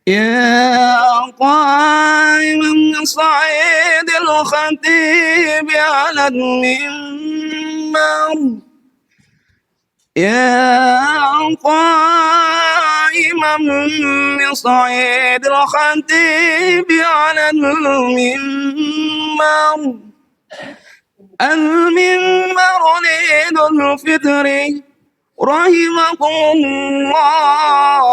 يا قائما صعيد الخطيب على المنبر يا قائما بصعيد الخطيب على المنبر لعيد الفطر رحمكم الله.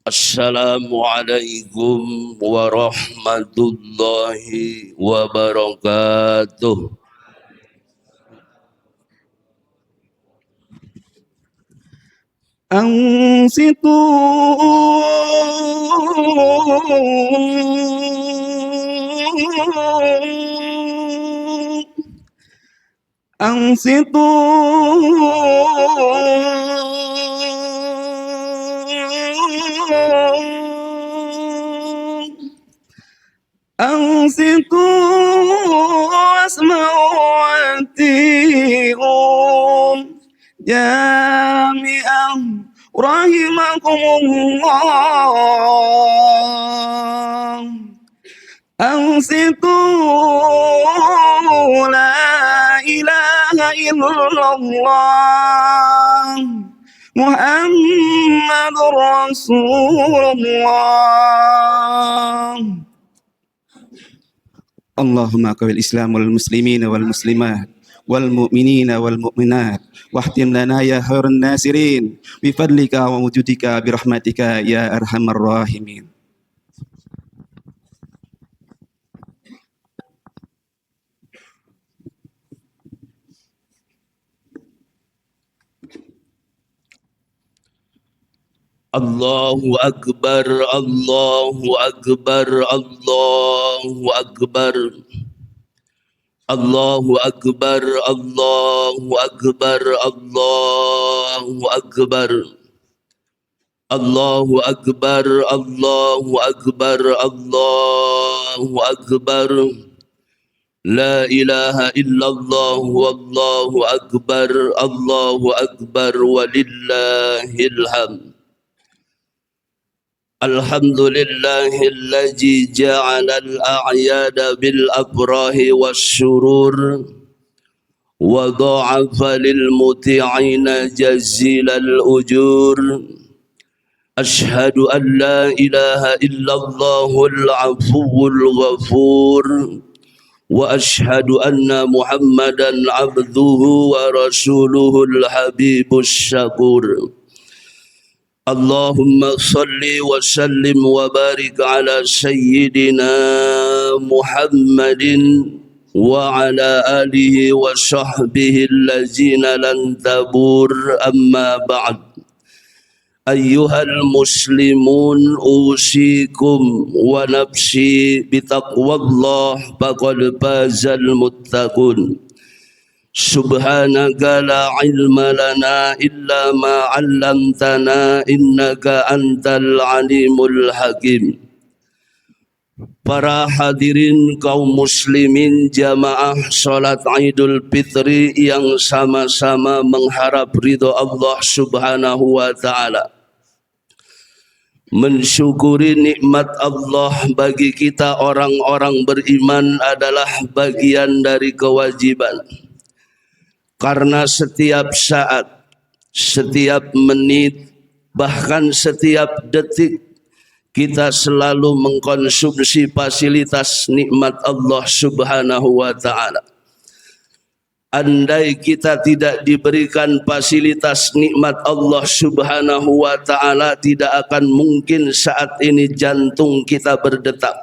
Assalamualaikum warahmatullahi wabarakatuh. أنصتوا واسمعوا وأطيعوا جامعا رحمكم الله. أنصتوا لا إله إلا الله محمد رسول الله. اللهم أقوي الإسلام والمسلمين والمسلمات والمؤمنين والمؤمنات واختم لنا يا خير الناصرين بفضلك ووجودك برحمتك يا أرحم الراحمين. Allahu Akbar, Allahu Akbar, Allahu Akbar. Allahu Akbar, Allahu Akbar, Allahu Akbar. Allahu Akbar, Allahu Akbar, Allahu Akbar. La ilaha illallah wallahu akbar, Allahu Akbar walillahil hamd. Alhamdulillahilladzi ja'ala al-a'yada bil abrahi wasyurur wa dha'afa lil muti'ina jazilal ujur. Ashhadu an la ilaha illallahul afuwul ghafur wa ashhadu anna Muhammadan abduhu wa rasuluhul habibus syakur. Allahumma salli wa sallim wa barik ala sayyidina Muhammadin wa ala alihi wa sahbihi allazina lan tabur, amma ba'd. Ayyuhal muslimun usikum wa nafsi bitaqwallah faqad fazal muttaqun. Subhanaka la ilma lana illa ma 'allamtana innaka antal alimul hakim. Para hadirin kaum muslimin jamaah salat Idul Fitri yang sama-sama mengharap ridho Allah Subhanahu wa taala. Mensyukuri nikmat Allah bagi kita orang-orang beriman adalah bagian dari kewajiban. Karena setiap saat, setiap menit, bahkan setiap detik kita selalu mengkonsumsi fasilitas nikmat Allah Subhanahu wa taala. Andai kita tidak diberikan fasilitas nikmat Allah Subhanahu wa taala, tidak akan mungkin saat ini jantung kita berdetak,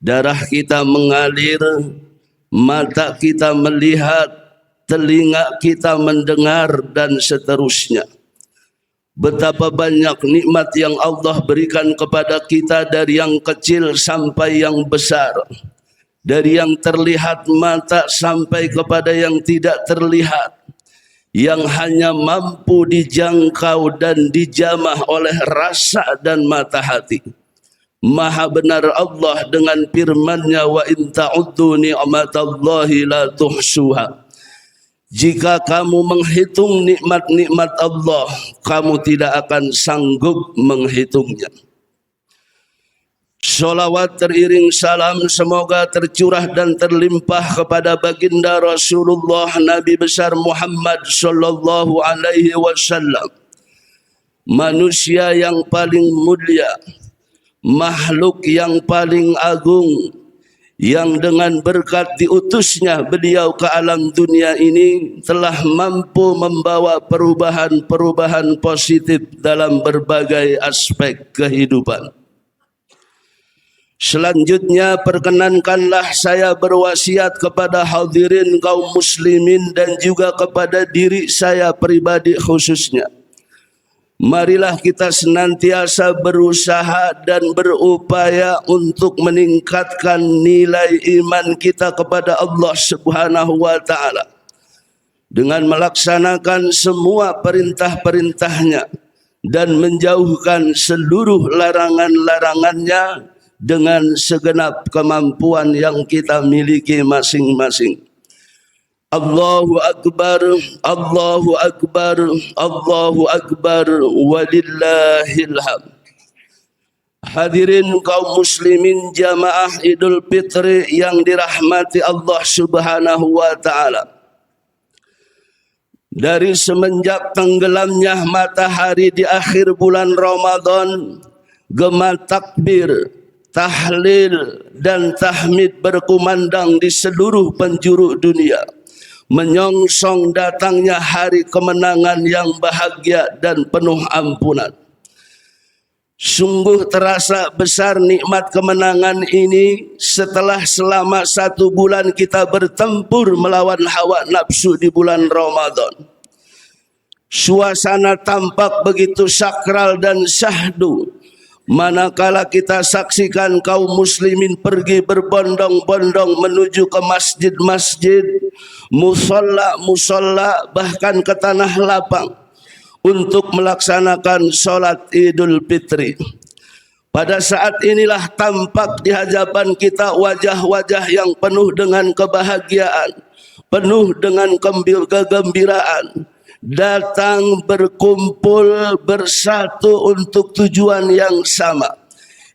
darah kita mengalir, mata kita melihat, telinga kita mendengar, dan seterusnya. Betapa banyak nikmat yang Allah berikan kepada kita, dari yang kecil sampai yang besar, dari yang terlihat mata sampai kepada yang tidak terlihat, yang hanya mampu dijangkau dan dijamah oleh rasa dan mata hati. Maha benar Allah dengan firman-Nya, wa in ta'uddu ni'matallahi la tuhsuha. Jika kamu menghitung nikmat-nikmat Allah, kamu tidak akan sanggup menghitungnya. Salawat teriring salam semoga tercurah dan terlimpah kepada baginda Rasulullah Nabi besar Muhammad sallallahu alaihi wasallam, manusia yang paling mulia, makhluk yang paling agung, yang dengan berkat diutusnya beliau ke alam dunia ini telah mampu membawa perubahan-perubahan positif dalam berbagai aspek kehidupan. Selanjutnya perkenankanlah saya berwasiat kepada hadirin kaum muslimin dan juga kepada diri saya pribadi khususnya. Marilah kita senantiasa berusaha dan berupaya untuk meningkatkan nilai iman kita kepada Allah Subhanahu wa taala dengan melaksanakan semua perintah-perintahnya dan menjauhkan seluruh larangan-larangannya dengan segenap kemampuan yang kita miliki masing-masing. Allahu Akbar, Allahu Akbar, Allahu Akbar, walillahil hamd. Hadirin kaum muslimin jamaah Idul Fitri yang dirahmati Allah Subhanahu wa taala. Dari semenjak tenggelamnya matahari di akhir bulan Ramadan, gema takbir, tahlil dan tahmid berkumandang di seluruh penjuru dunia, menyongsong datangnya hari kemenangan yang bahagia dan penuh ampunan. Sungguh terasa besar nikmat kemenangan ini setelah selama 1 bulan kita bertempur melawan hawa nafsu di bulan Ramadan. Suasana tampak begitu sakral dan syahdu manakala kita saksikan kaum muslimin pergi berbondong-bondong menuju ke masjid-masjid, musolla-musolla, bahkan ke tanah lapang untuk melaksanakan sholat Idul Fitri. Pada saat inilah tampak di hadapan kita wajah-wajah yang penuh dengan kebahagiaan, penuh dengan kegembiraan, datang berkumpul bersatu untuk tujuan yang sama,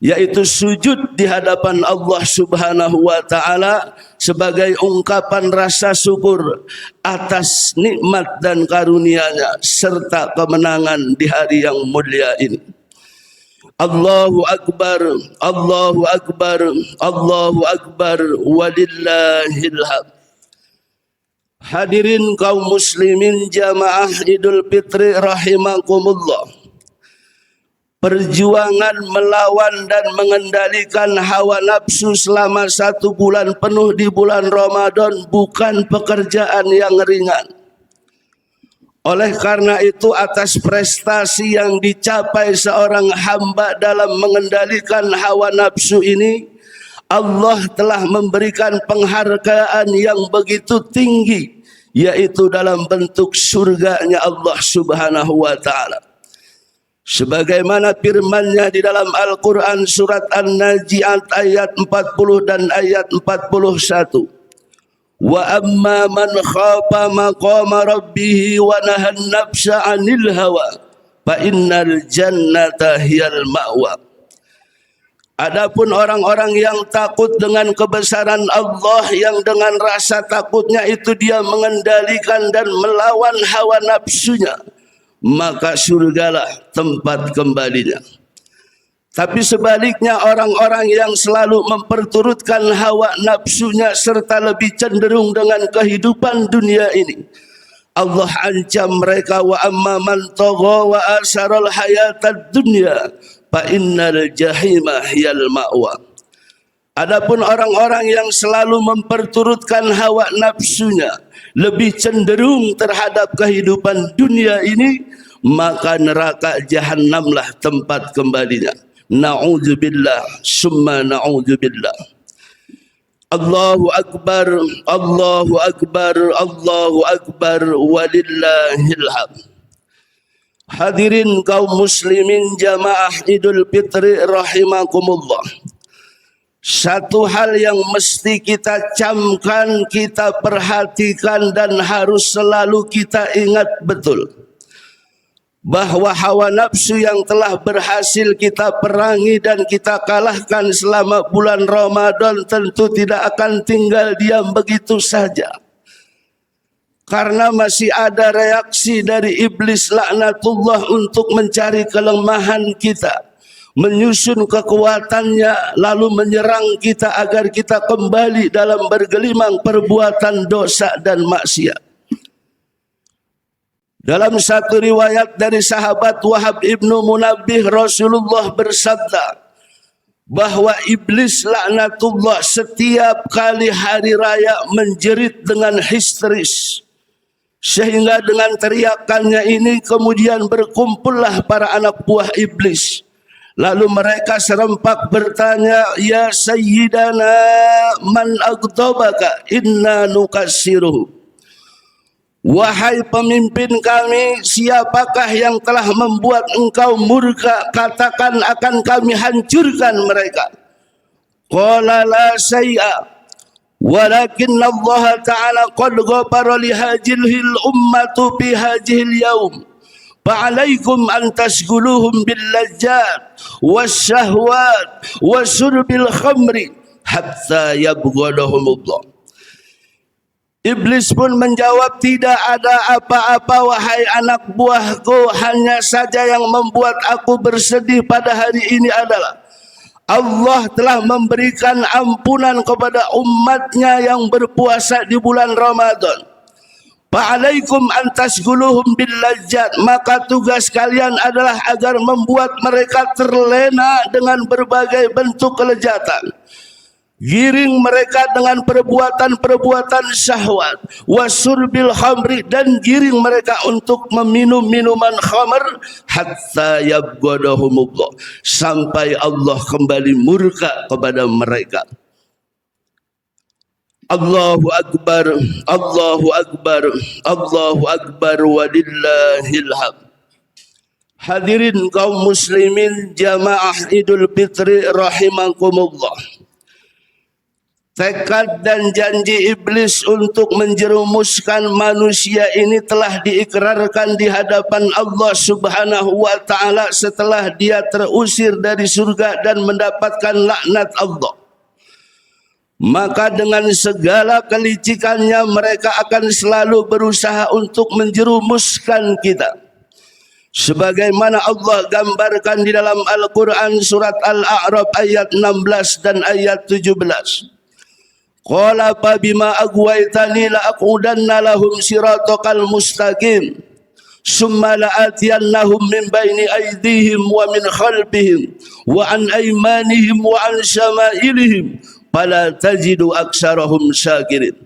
yaitu sujud di hadapan Allah Subhanahu wa taala sebagai ungkapan rasa syukur atas nikmat dan karunia-Nya serta kemenangan di hari yang mulia ini. Allahu Akbar, Allahu Akbar, Allahu Akbar, walillahil hamd. Hadirin kaum muslimin jamaah Idul Fitri rahimakumullah. Perjuangan melawan dan mengendalikan hawa nafsu selama 1 bulan penuh di bulan Ramadan bukan pekerjaan yang ringan. Oleh karena itu, atas prestasi yang dicapai seorang hamba dalam mengendalikan hawa nafsu ini, Allah telah memberikan penghargaan yang begitu tinggi, yaitu dalam bentuk surganya Allah Subhanahu wa ta'ala. Sebagaimana firman-Nya di dalam Al-Quran surat An-Naji'at ayat 40 dan ayat 41. Wa amma man khafa maqama rabbih wa nahan nafsa 'anil hawa fa innal jannata hiyal ma'wa. Adapun orang-orang yang takut dengan kebesaran Allah, yang dengan rasa takutnya itu dia mengendalikan dan melawan hawa nafsunya, maka surgalah tempat kembalinya. Tapi sebaliknya, orang-orang yang selalu memperturutkan hawa nafsunya serta lebih cenderung dengan kehidupan dunia ini, Allah ancam mereka, wa amma man tagha wa asaral hayatad dunya fa innal jahima hiyal ma'wa. Adapun orang-orang yang selalu memperturutkan hawa nafsunya, lebih cenderung terhadap kehidupan dunia ini, maka neraka jahanamlah tempat kembalinya. Na'udzubillah summa na'udzubillah. Allahu Akbar, Allahu Akbar, Allahu Akbar, walillahil hamd. Hadirin kaum muslimin jamaah Idul Fitri rahimakumullah. Satu hal yang mesti kita camkan, kita perhatikan dan harus selalu kita ingat betul, bahwa hawa nafsu yang telah berhasil kita perangi dan kita kalahkan selama bulan Ramadan tentu tidak akan tinggal diam begitu saja. Karena masih ada reaksi dari iblis laknatullah untuk mencari kelemahan kita, menyusun kekuatannya, lalu menyerang kita agar kita kembali dalam bergelimang perbuatan dosa dan maksiat. Dalam satu riwayat dari sahabat Wahab ibnu Munabbih, Rasulullah bersabda bahwa iblis laknatullah setiap kali hari raya menjerit dengan histeris, sehingga dengan teriakannya ini kemudian berkumpullah para anak buah iblis. Lalu mereka serempak bertanya, "Ya Sayyidana, man aghdabaka inna nukassiruhu." Wahai pemimpin kami, siapakah yang telah membuat engkau murka? Katakan akan kami hancurkan mereka. Qala la say'a. Walakin Allah Ta'ala qad ghafara li hadhil ummatu fi hadhil yaum. Fa'alaikum an tasguluhum bil lajjat wasyahwat wasyurbil khamri hatta yabghadahumullah. Iblis pun menjawab, tidak ada apa-apa wahai anak buahku, hanya saja yang membuat aku bersedih pada hari ini adalah Allah telah memberikan ampunan kepada umatnya yang berpuasa di bulan Ramadan. Fa'alaikum an tasguluhum bil lajjat, maka tugas kalian adalah agar membuat mereka terlena dengan berbagai bentuk kelezatan. Giring mereka dengan perbuatan-perbuatan syahwat, wasurbil khamri, dan giring mereka untuk meminum minuman khamr, hatta yabghadahumullah, sampai Allah kembali murka kepada mereka. Allahu Akbar, Allahu Akbar, Allahu Akbar, walillahil hamd. Hadirin kaum muslimin jamaah Idul Fitri rahimakumullah. Tekad dan janji iblis untuk menjerumuskan manusia ini telah diikrarkan di hadapan Allah Subhanahu wa Ta'ala setelah dia terusir dari surga dan mendapatkan laknat Allah. Maka dengan segala kelicikannya mereka akan selalu berusaha untuk menjerumuskan kita. Sebagaimana Allah gambarkan di dalam Al-Quran surat Al-A'raf ayat 16 dan ayat 17. Qala fa bima aghwaytani la aqudanna lahum siratal mustaqim summa la'atiyannahum min baini aydihim wa min khalfihim wa an aymanihim wa an syama'ilihim fala tajidu aktsarahum syakirin.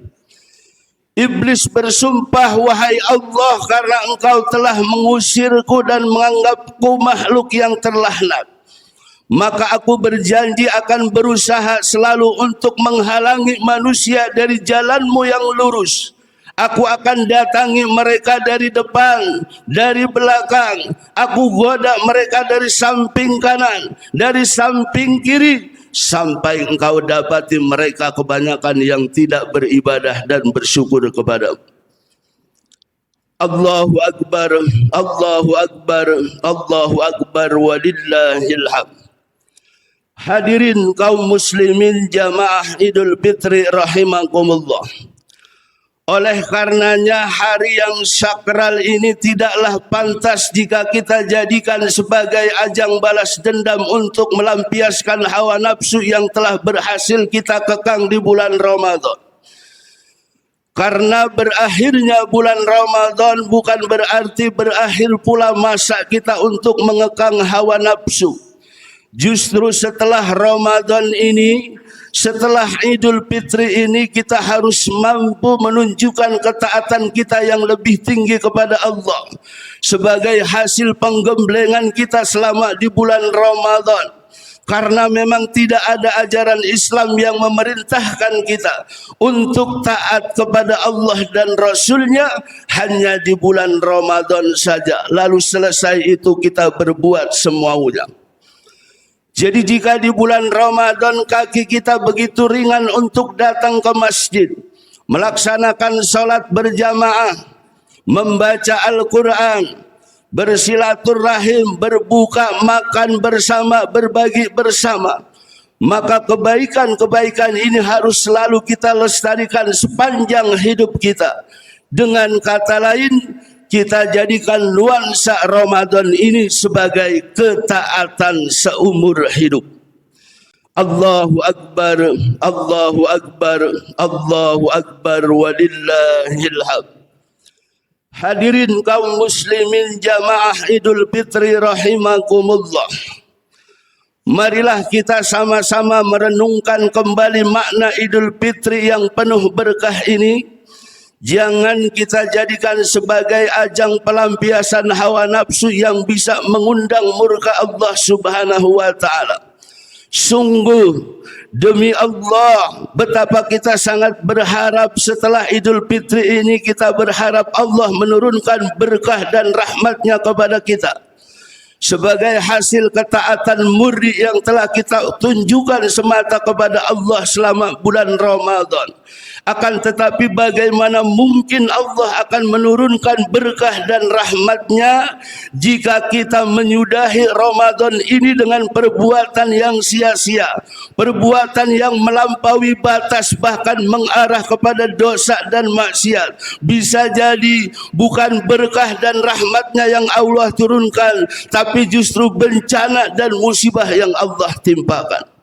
Iblis bersumpah, wahai Allah, karena engkau telah mengusirku dan menganggapku makhluk yang terlaknat, maka aku berjanji akan berusaha selalu untuk menghalangi manusia dari jalanmu yang lurus. Aku akan datangi mereka dari depan, dari belakang. Aku goda mereka dari samping kanan, dari samping kiri, sampai engkau dapati mereka kebanyakan yang tidak beribadah dan bersyukur kepadamu. Allahu Akbar, Allahu Akbar, Allahu Akbar, walillahil hamd. Hadirin kaum muslimin jamaah Idul Fitri rahimakumullah. Oleh karenanya hari yang sakral ini tidaklah pantas jika kita jadikan sebagai ajang balas dendam untuk melampiaskan hawa nafsu yang telah berhasil kita kekang di bulan Ramadan. Karena berakhirnya bulan Ramadan bukan berarti berakhir pula masa kita untuk mengekang hawa nafsu. Justru setelah Ramadan ini, setelah Idul Fitri ini, kita harus mampu menunjukkan ketaatan kita yang lebih tinggi kepada Allah sebagai hasil penggemblengan kita selama di bulan Ramadan. Karena memang tidak ada ajaran Islam yang memerintahkan kita untuk taat kepada Allah dan Rasulnya hanya di bulan Ramadan saja. Lalu selesai itu kita berbuat semaunya. Jadi jika di bulan Ramadan kaki kita begitu ringan untuk datang ke masjid, melaksanakan sholat berjamaah, membaca Al-Quran, bersilaturahim, berbuka, makan bersama, berbagi bersama, maka kebaikan-kebaikan ini harus selalu kita lestarikan sepanjang hidup kita. Dengan kata lain, kita jadikan nuansa Ramadan ini sebagai ketaatan seumur hidup. Allahu Akbar, Allahu Akbar, Allahu Akbar, walillahil hamd. Hadirin kaum muslimin jamaah Idul Fitri rahimakumullah. Marilah kita sama-sama merenungkan kembali makna Idul Fitri yang penuh berkah ini. Jangan kita jadikan sebagai ajang pelampiasan hawa nafsu yang bisa mengundang murka Allah Subhanahu wa taala. Sungguh demi Allah betapa kita sangat berharap setelah Idul Fitri ini, kita berharap Allah menurunkan berkah dan rahmatnya kepada kita sebagai hasil ketaatan murni yang telah kita tunjukkan semata kepada Allah selama bulan Ramadan. Akan tetapi bagaimana mungkin Allah akan menurunkan berkah dan rahmatnya jika kita menyudahi Ramadan ini dengan perbuatan yang sia-sia, perbuatan yang melampaui batas, bahkan mengarah kepada dosa dan maksiat. Bisa jadi bukan berkah dan rahmatnya yang Allah turunkan, tapi justru bencana dan musibah yang Allah timpakan.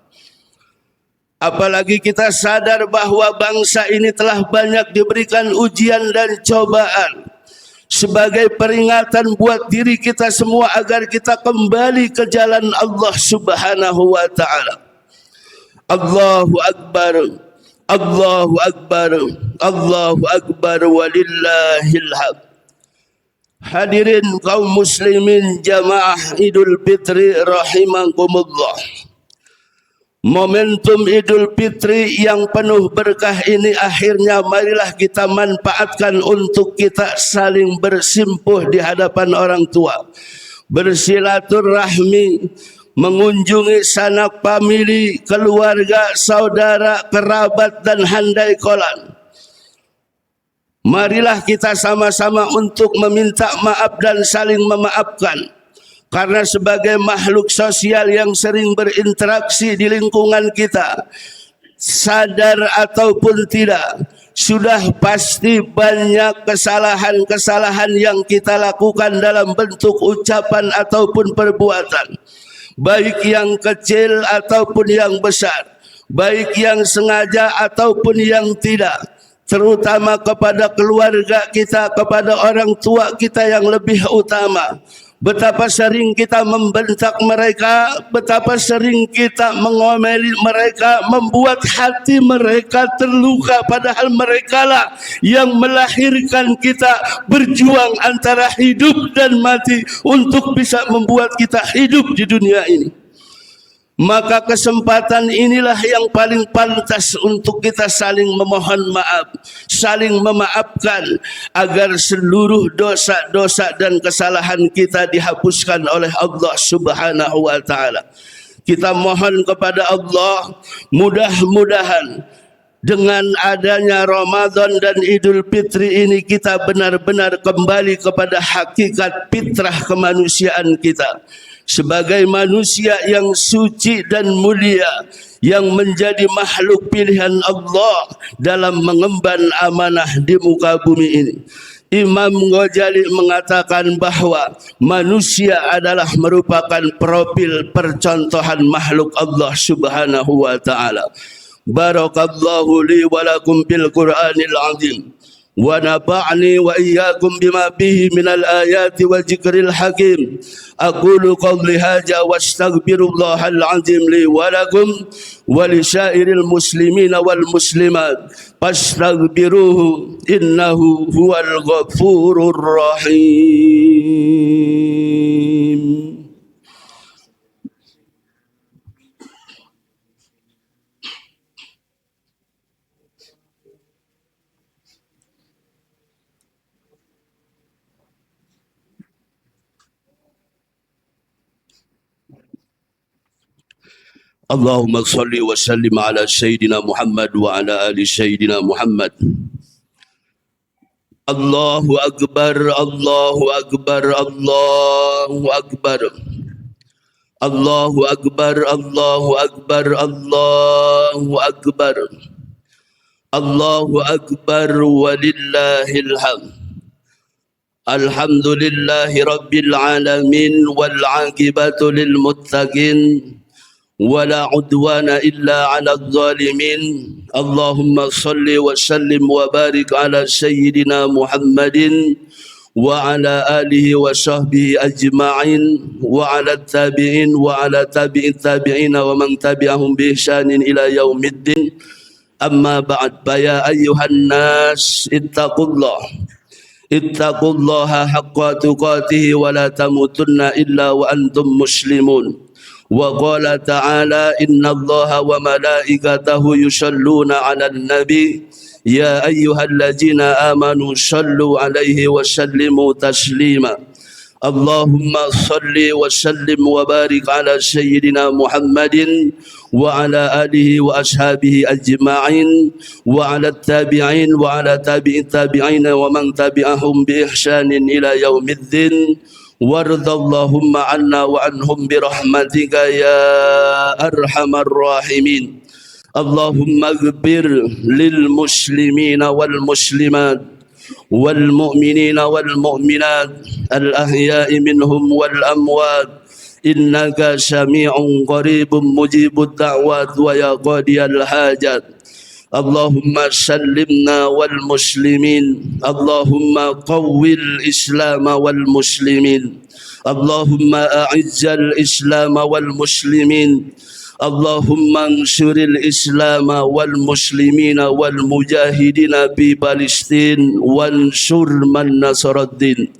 Apalagi kita sadar bahwa bangsa ini telah banyak diberikan ujian dan cobaan sebagai peringatan buat diri kita semua agar kita kembali ke jalan Allah Subhanahu wa taala. Allahu Akbar, Allahu Akbar, Allahu Akbar, walillahil hamd. Hadirin kaum muslimin jamaah Idul Fitri rahimakumullah. Momentum Idul Fitri yang penuh berkah ini akhirnya marilah kita manfaatkan untuk kita saling bersimpuh di hadapan orang tua, bersilaturahmi, mengunjungi sanak famili, keluarga, saudara, kerabat dan handai kolan. Marilah kita sama-sama untuk meminta maaf dan saling memaafkan. Karena sebagai makhluk sosial yang sering berinteraksi di lingkungan kita, sadar ataupun tidak, sudah pasti banyak kesalahan-kesalahan yang kita lakukan dalam bentuk ucapan ataupun perbuatan, baik yang kecil ataupun yang besar, baik yang sengaja ataupun yang tidak, terutama kepada keluarga kita, kepada orang tua kita yang lebih utama. Betapa sering kita membentak mereka, betapa sering kita mengomeli mereka, membuat hati mereka terluka, padahal merekalah yang melahirkan kita, berjuang antara hidup dan mati untuk bisa membuat kita hidup di dunia ini. Maka kesempatan inilah yang paling pantas untuk kita saling memohon maaf, saling memaafkan agar seluruh dosa-dosa dan kesalahan kita dihapuskan oleh Allah Subhanahu wa taala. Kita mohon kepada Allah, mudah-mudahan dengan adanya Ramadan dan Idul Fitri ini kita benar-benar kembali kepada hakikat fitrah kemanusiaan kita sebagai manusia yang suci dan mulia, yang menjadi makhluk pilihan Allah dalam mengemban amanah di muka bumi ini. Imam Ghazali mengatakan bahwa manusia adalah merupakan profil percontohan makhluk Allah Subhanahu wa taala. Barakallahu li wa lakum bil Qur'anil azim. ونفعني وإياكم بما فيه من الآيات والذكر الحكيم. أقول قولي هذا واستغفر الله العظيم لي ولكم ولسائر المسلمين والمسلمات فاستغفروه إنه هو الغفور الرحيم. Allahumma salli wa sallim ala Sayyidina Muhammad wa ala ali Sayyidina Muhammad. Allahu Akbar, Allahu Akbar, Allahu Akbar. Allahu Akbar, Allahu Akbar, Allahu Akbar. Allahu Akbar walillahil hamd. Alhamdulillahi rabbil alamin wal aqibatu lil muttaqin wala udwana illa 'alal zalimin. Allahumma salli wa sallim wa barik ala sayyidina Muhammadin wa ala alihi wa sahbihi ajma'in wa ala tabi'in wa ala tabi'in tabi'in wa man tabi'ahum bi ihsanin ila yaumiddin. Amma ba'd, ya ayyuhan nas ittaqullaha haqqa tuqatih wa la tamutunna illa wa antum muslimun. Wa qala ta'ala innallaha wa malaikatahu yusalluna 'alan nabi ya ayyuhallazina amanu sallu 'alaihi wa sallimu taslima. Allahumma salli wa sallim wa barik ala sayyidina Muhammadin wa ala alihi wa ashabihi ajma'in wa ala tabi'in wa ala tabi'in tabi'in wa man tabi'ahum bi ihsanin ila yaumiddin. Wardallahumma anna wa anhum birahmatika ya arhamar rahimin. Allahumma ighfir lil muslimina wal muslimat wal mu'minina wal mu'minat al ahya'i minhum wal amwat innaka sami'un qaribun mujibud da'wat wa ya qadiyal hajat. Allahumma sallimna wal muslimin. Allahumma qawwil islam wal muslimin. Allahumma a'izzal islam wal muslimin. Allahumma ansuril islam wal muslimina wal mujahidina bi Palestin wansur man nasaraddin.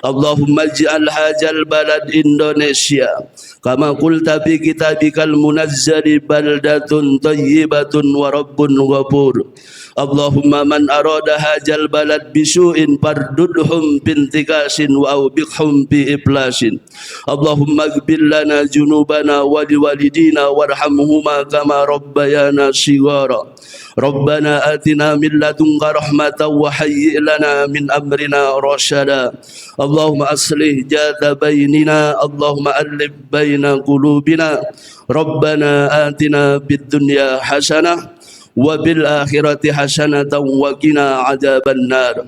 Allahumma ij'al hadzal balad Indonesia kama qulta fi kitabikal munazzali baldatun thayyibatun wa rabbun ghafur. Allahumma man arada hadzal balad bisu'in fardudhum bintikasin wa awbiqhum bi iflasin. Allahumma ighfir lana junubana wa liwalidina warhamhuma kama rabbayana shighara. Rabbana atina min ladunka rahmatan wa hayyi' lana min amrina rasyada. Allahumma aslih jada bainina, Allahumma alif baina qulubina. Rabbana atina fid dunya hasanah wa bil akhirati hasanatan wa qina adzaban nar.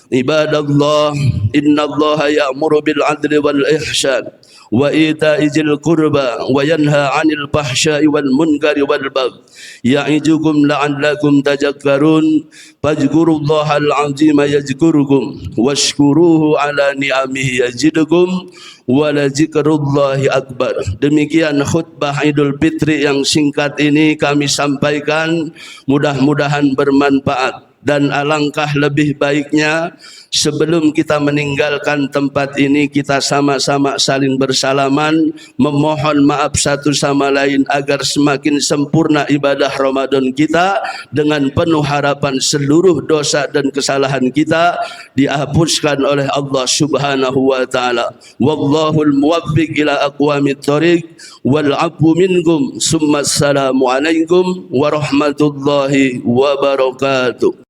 Ibadallah, innallaha ya'muru bil adli wal ihsan wa ita'i dzil qurba wa yanha 'anil fahsya'i wal munkari wal baghi ya'idukum la'allakum tadhakkarun. Fadhkurullahal 'azima yadhkurukum washkuruhu 'ala ni'amihi yazidkum wa la dzikrullahi akbar. Demikian khutbah Idul Fitri yang singkat ini kami sampaikan, mudah-mudahan bermanfaat. Dan alangkah lebih baiknya sebelum kita meninggalkan tempat ini kita sama-sama saling bersalaman, memohon maaf satu sama lain agar semakin sempurna ibadah Ramadan kita, dengan penuh harapan seluruh dosa dan kesalahan kita dihapuskan oleh Allah Subhanahu wa taala. Wallahul muwaffiq ila aqwamit thoriq wal 'afwu minkum. Summa assalamu alaikum warahmatullahi wabarakatuh.